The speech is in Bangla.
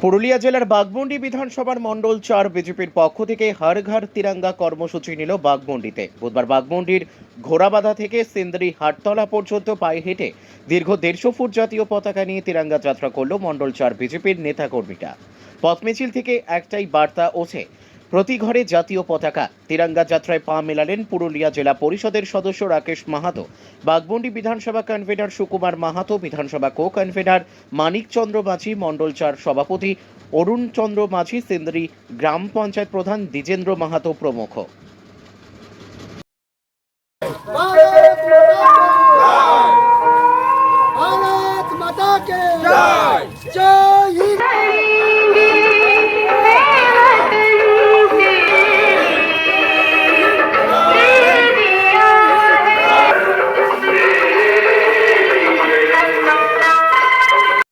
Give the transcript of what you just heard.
পুরুলিয়া জেলার বাঘমুন্ডি বিধানসভার মণ্ডল 4 বিজেপির পক্ষ থেকে হর ঘর তিরঙ্গা কর্মসূচি নিল বাঘমুন্ডিতে। বুধবার বাঘমুন্ডির ঘোড়াবাধা থেকে সিন্দ্রি হাটতলা পর্যন্ত পায়ে হেঁটে দীর্ঘ 150 ফুট জাতীয় পতাকা নিয়ে তিরঙ্গা যাত্রা করল মণ্ডল 4 বিজেপির নেতাকর্মীরা। পথ মিছিল থেকে একটাই বার্তা ওঠে, প্রতি ঘরে জাতীয় পতাকা। তিরঙ্গা যাত্রায় পা মেলালেন পুরুলিয়া জেলা পরিষদের সদস্য রাকেশ মাহাতো, বাঘমুন্ডি বিধানসভা কনভেনার সুকুমার মাহাতো, বিধানসভা কো কনভেনার মানিক চন্দ্র মাঝি, মণ্ডল 4 সভাপতি অরুণ চন্দ্র মাঝি, সিন্দ্রি গ্রাম পঞ্চায়েত প্রধান দ্বিজেন্দ্র মাহাতো প্রমুখ। भारत माता के जय जय हिंद।